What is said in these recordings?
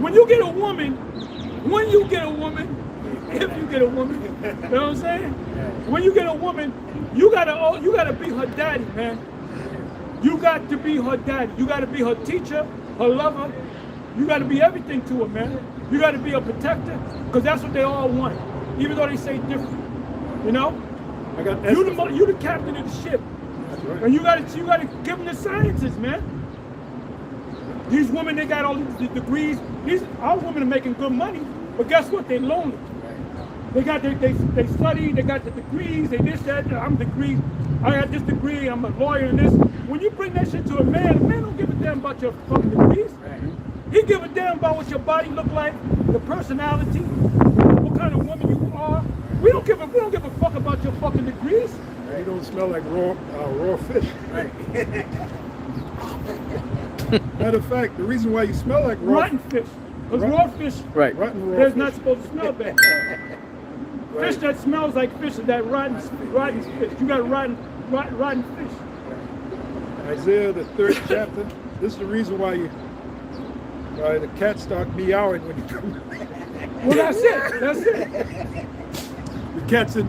when you get a woman, if you get a woman, you know what I'm saying? When you get a woman, you gotta be her daddy, man. You got to be her daddy. You gotta be her teacher, her lover. You gotta be everything to her, man. You gotta be a protector, because that's what they all want, even though they say different. You know? You the captain of the ship. That's right. And you gotta give them the sciences, man. These women, they got all these degrees. Our women are making good money, but guess what? They're lonely. They study, they got the degrees, they this, that, I'm degrees. I got this degree, I'm a lawyer and this. When you bring that shit to a man don't give a damn about your fucking degrees. He give a damn about what your body look like, your personality, what kind of woman you are. We don't give a fuck about your fucking degrees. You don't smell like raw fish. Right. Matter of fact, the reason why you smell like rotten fish, because raw fish, right, they're not supposed to smell bad. Right. Fish that smells like fish is that rotten fish. You got rotten fish. Isaiah the 3rd chapter. This is the reason why the cats start meowing when you come. Well, that's it. The cats in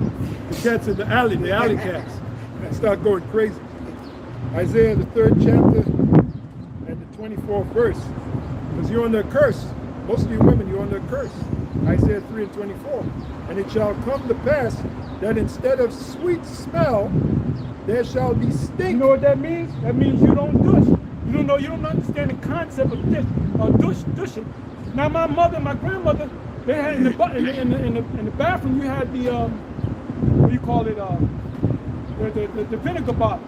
the alley cats, start going crazy. Isaiah the 3rd chapter and the 24th verse, because you're under a curse. Most of you women, you're under a curse. Isaiah 3 and 24. And it shall come to pass that instead of sweet smell, there shall be stink. You know what that means? That means you don't dush. You don't understand the concept of dushing. Now my grandmother, they had in the bathroom, you had the what do you call it? The vinegar bottle,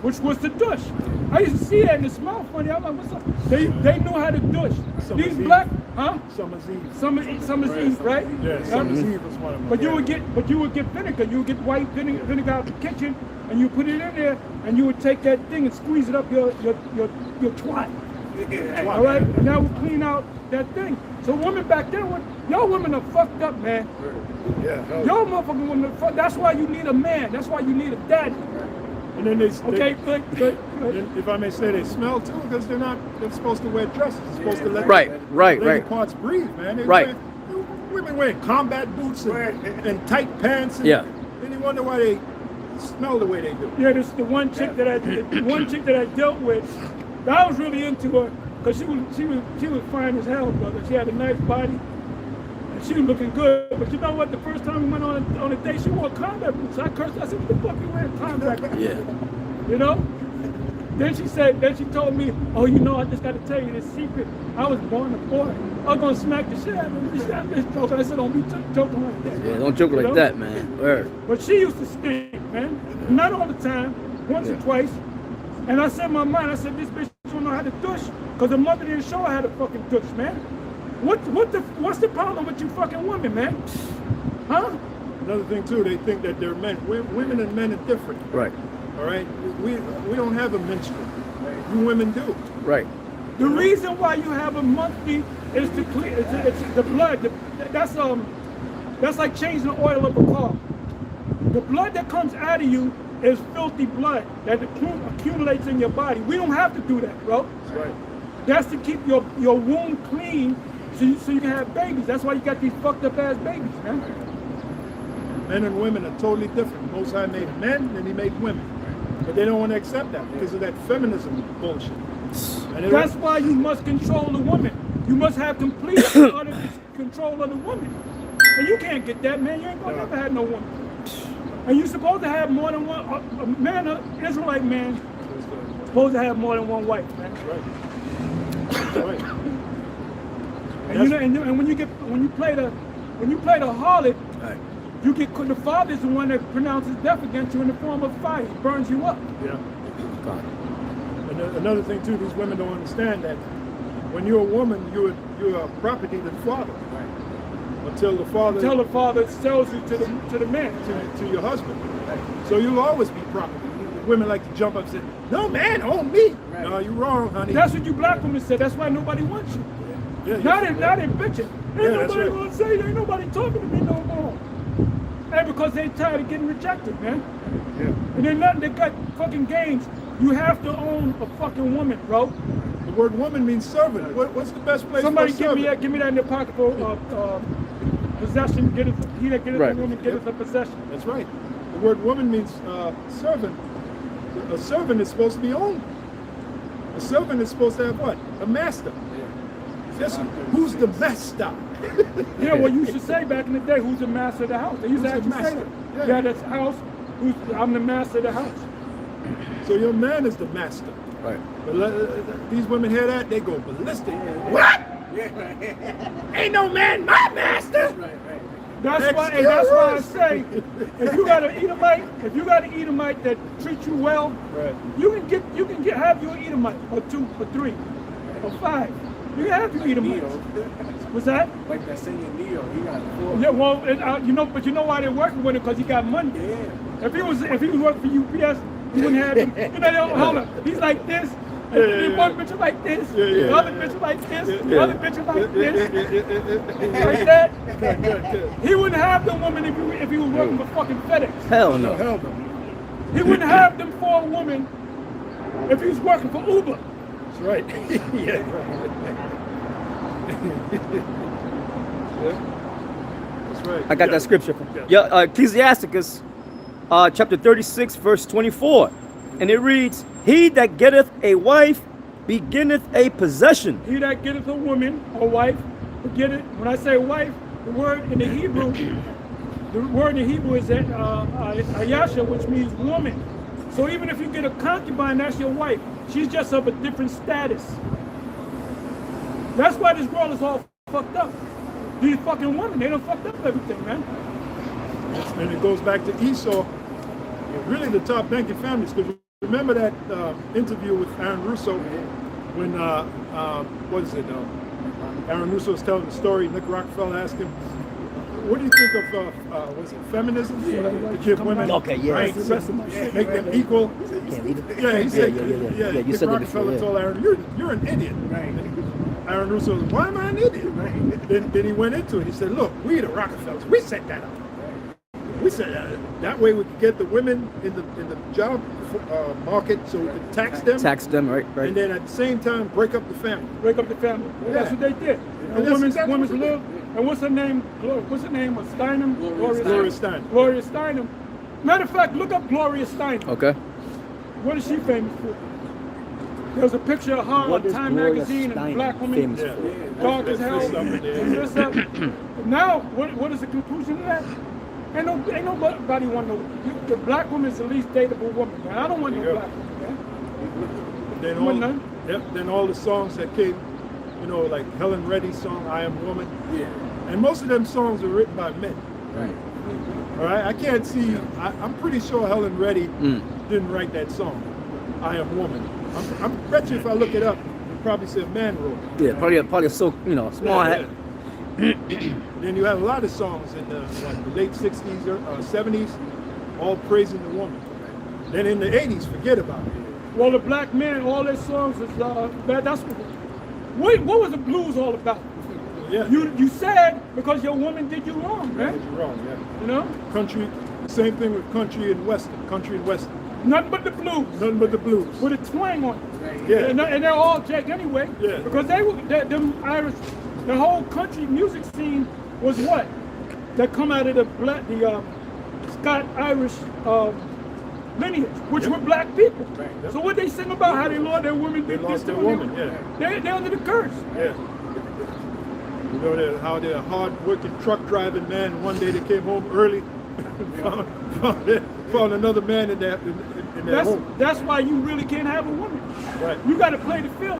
which was the douche. I used to see that and it smelled funny. I'm like, what's up? They knew how to douche. These black, huh? Summer's Eve. Summer's Eve, right? Yeah, Summer's Eve was one of them. But you would get vinegar. You would get white vinegar out of the kitchen, and you put it in there, and you would take that thing and squeeze it up your twat. All right, and that would clean out that thing. So women back then, y'all women are fucked up, man. Yeah. Y'all motherfucking women, that's why you need a man. That's why you need a daddy. And then they good. If I may say, they smell too, because they're supposed to wear dresses. They're supposed to let right. parts breathe, man. Women wearing combat boots and tight pants. And you wonder why they smell the way they do. Yeah, this is the one chick that I dealt with. I was really into her because she was fine as hell, brother. She had a nice body. She was looking good, but you know what? The first time we went on a date, she wore combat boots. I cursed. I said, "What the fuck you wearing combat boots?" Yeah. You know. Then she told me, "Oh, you know, I just got to tell you this secret. I was born a boy. I was gonna smack the shit out of her." I'm just joking. I said, "Don't be joking like that." Yeah, don't joke like that, man. Word. But she used to stink, man. Not all the time, once or twice. And I said in my mind, I said, "This bitch don't know how to douche, because her mother didn't show her how to fucking douche, man." What's the problem with you fucking women, man? Huh? Another thing too, they think that they're men. Women and men are different. Right. All right. We don't have a menstrual. You women do. Right. The reason why you have a monthly is to clear. It's the blood. That's like changing the oil of a car. The blood that comes out of you is filthy blood that accumulates in your body. We don't have to do that, bro. That's right. That's to keep your womb clean. So you can have babies. That's why you got these fucked up ass babies, man. Men and women are totally different. Most High made men and he made women. But they don't want to accept that because of that feminism bullshit. That's why you must control the woman. You must have complete control of the woman. And you can't get that, man. You ain't gonna never have no woman. And you're supposed to have more than one. A man, an Israelite man, supposed to have more than one wife, man. That's right. That's right. And when you play the harlot, Right. you get the father is the one that pronounces death against you in the form of fire. He burns you up. Yeah. Another thing too, these women don't understand that when you're a woman, you're a property to the father. Right. Until the father sells you to the man, to your husband. Right. So you'll always be property. Women like to jump up and say, "No man, own me." Right. No, you're wrong, honey. That's what you black women say. That's why nobody wants you. Yeah, not in bitching. Ain't nobody gonna say, ain't nobody talking to me no more. And because they tired of getting rejected, man. Yeah. And then nothing, they got fucking games. You have to own a fucking woman, bro. The word woman means servant. What's the best place Somebody for a servant? give me that in the pocket for possession. He that getteth Right. a woman getteth a possession. That's right. The word woman means servant. A servant is supposed to be owned. A servant is supposed to have what? A master. Yes, who's the master? Yeah, well, you should say back in the day, who's the master of the house? They used to Who's the actually say master? that. Yeah. Yeah, that's house. I'm the master of the house. So your man is the master. Right. But these women hear that, they go ballistic. What? Ain't no man my master. That's why I say, if you got an Edomite that treats you well, Right. you can have your Edomite or 2 or 3 or 5. You can have your Edomite. What's that? Like that singing Neo, he got 4. Yeah, well, but you know why they're working with him? Because he got money. Yeah. If he was working for UPS, he wouldn't have him. You know, hold on. He's like this. And one bitch is like this. The other bitch is like this. The other bitch is like this. Like that. Good. He wouldn't have the woman if he was working for fucking FedEx. Hell no. Hell no. He wouldn't have them for a woman if he was working for Uber. That's right. Yeah. That's right. I got that scripture from Ecclesiasticus chapter 36, verse 24. And it reads, he that getteth a wife beginneth a possession. He that getteth a woman or wife, get it. When I say wife, the word in the Hebrew is that ayasha, which means woman. So even if you get a concubine, that's your wife. She's just of a different status. That's why this world is all fucked up. These fucking women, they done fucked up everything, man. And it goes back to Esau, really the top banking families. Because remember that interview with Aaron Russo when, Aaron Russo was telling the story. Nick Rockefeller asked him, what do you think of, was it feminism? To give women rights, make them equal? Yeah, he said, Yeah, you Nick said that Rockefeller before, told Aaron, you're an idiot. Aaron Russo was, why am I an idiot? Then he went into it. He said, look, we the Rockefellers, we set that up. We said that way we could get the women in the job market so we could tax them. Tax them, right? And then at the same time break up the family. Break up the family. Yeah. That's what they did. And And that's women's exactly what they live. And what's her name? What's her name? Was Steinem? Gloria Steinem. Gloria Steinem. Matter of fact, look up Gloria Steinem. Okay. What is she famous for? There's a picture of her What on is Time Gloria magazine and a Steinem black woman. famous Yeah. for? Dark as hell. That's something, Now, what is the conclusion of that? Ain't nobody want no. The black woman is the least dateable woman, man. I don't want no There you go. black woman, man. Then You want none? then all the songs that came, like Helen Reddy's song, I Am Woman. Yeah. And most of them songs were written by men. Right. All right, I can't see, I'm pretty sure Helen Reddy didn't write that song, I Am Woman. I bet you if I look it up, you probably say a man wrote it. Yeah, probably so small. Then you have a lot of songs in the late 60s or 70s, all praising the woman. Then in the 80s, forget about it. Well, the black men, all their songs is that's what was the blues all about? Yeah, You sad because your woman did you wrong, you're man. wrong, yeah. You know, Country, same thing with country and western. nothing but the blues Nothing but the blues. with a twang on it. Yeah. And they're all Jack anyway. Yeah. Because them Irish, the whole country music scene was what? That come out of the Scott Irish lineage, which were black people. Right. So what they sing about how they lost their women, They lost their woman, yeah. They're under the curse. Yeah. How they're a hard-working truck driving man, and one day they came home early, found another man in their home. That's why you really can't have a woman. Right. You got to play the field.